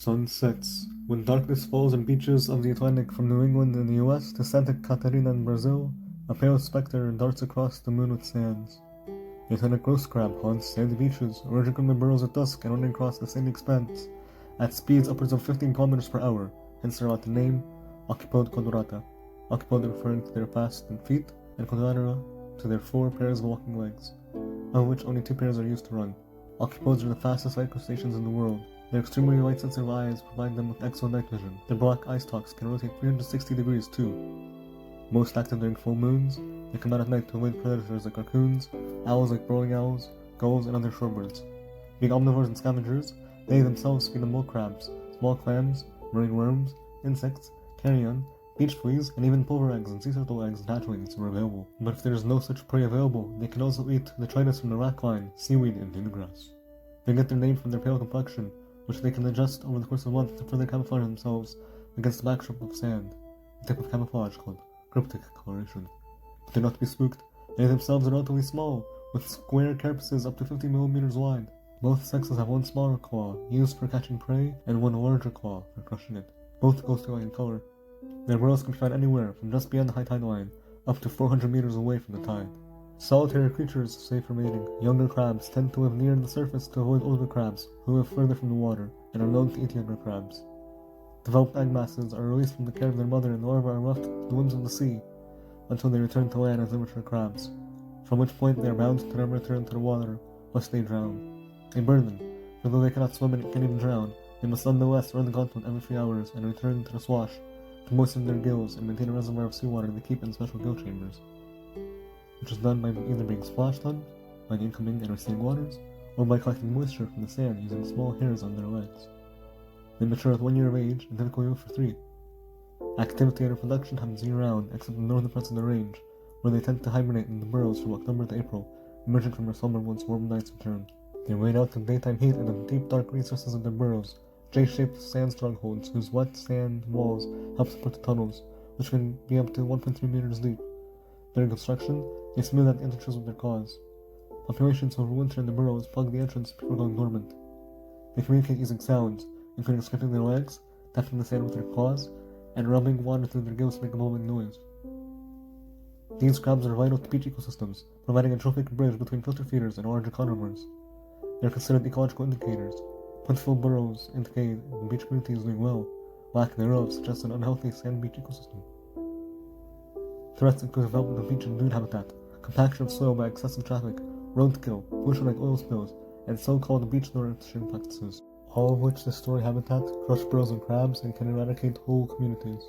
Sun sets. When darkness falls on beaches of the Atlantic from New England in the US to Santa Catarina in Brazil, a pale specter darts across the moon with sands. The Atlantic ghost crab haunts sandy beaches, emerging from the burrows at dusk and running across the sandy expanse at speeds upwards of 15 kilometers per hour, hence their Latin name, Occipod codorata. Occipod referring to their fast feet, and codorata to their 4 pairs of walking legs, of which only 2 pairs are used to run. Occipods are the fastest light crustaceans in the world. Their extremely light-sensitive eyes provide them with excellent night vision. Their black eye stalks can rotate 360 degrees too. Most active during full moons, they come out at night to avoid predators like raccoons, owls like burrowing owls, gulls, and other shorebirds. Being omnivores and scavengers, they themselves feed on mole crabs, small clams, marine worms, insects, carrion, beach fleas, and even plover eggs and sea turtle eggs and hatchlings are available. But if there is no such prey available, they can also eat detritus from the rackline, seaweed, and dune grass. They get their name from their pale complexion, which they can adjust over the course of a month to further camouflage themselves against the backdrop of sand, a type of camouflage called cryptic coloration. But they're not to be spooked. They themselves are relatively small, with square carapaces up to 50 millimeters wide. Both sexes have one smaller claw, used for catching prey, and one larger claw for crushing it. Both ghostly in color. Their burrows can be found anywhere, from just beyond the high tide line, up to 400 meters away from the tide. Solitary creatures, safe for mating, younger crabs tend to live near the surface to avoid older crabs, who live further from the water, and are known to eat younger crabs. Developed egg masses are released from the care of their mother and the larvae are left to the whims of the sea, until they return to land as immature crabs, from which point they are bound to never return to the water, lest they drown. They burn them, for though they cannot swim and can't even drown, they must nonetheless run the gauntlet every 3 hours and return to the swash to moisten their gills and maintain a reservoir of seawater they keep in special gill chambers, which is done by either being splashed on by the incoming and receding waters, or by collecting moisture from the sand using small hairs on their legs. They mature at 1 year of age and typically live for 3. Activity and reproduction happens year-round, except in the northern parts of the range, where they tend to hibernate in the burrows from October to April, emerging from their slumber once warm nights return. They wait out the daytime heat in the deep dark recesses of their burrows, J-shaped sand strongholds whose wet sand walls help support the tunnels, which can be up to 1.3 meters deep. During construction, they smooth out the entrances with their claws. Populations who overwinter in the burrows plug the entrance before going dormant. They communicate using sounds, including scraping their legs, tapping the sand with their claws, and rubbing water through their gills to make a bubbling noise. These crabs are vital to beach ecosystems, providing a trophic bridge between filter feeders and larger carnivores. They are considered ecological indicators. Plentiful burrows indicate the beach community is doing well. Lack thereof suggests an unhealthy sand beach ecosystem. Threats include development of beach and dune habitat, compaction of soil by excessive traffic, roadkill, pollution like oil spills, and so-called beach nourishing practices, all of which destroy habitat, crush burrows and crabs, and can eradicate whole communities.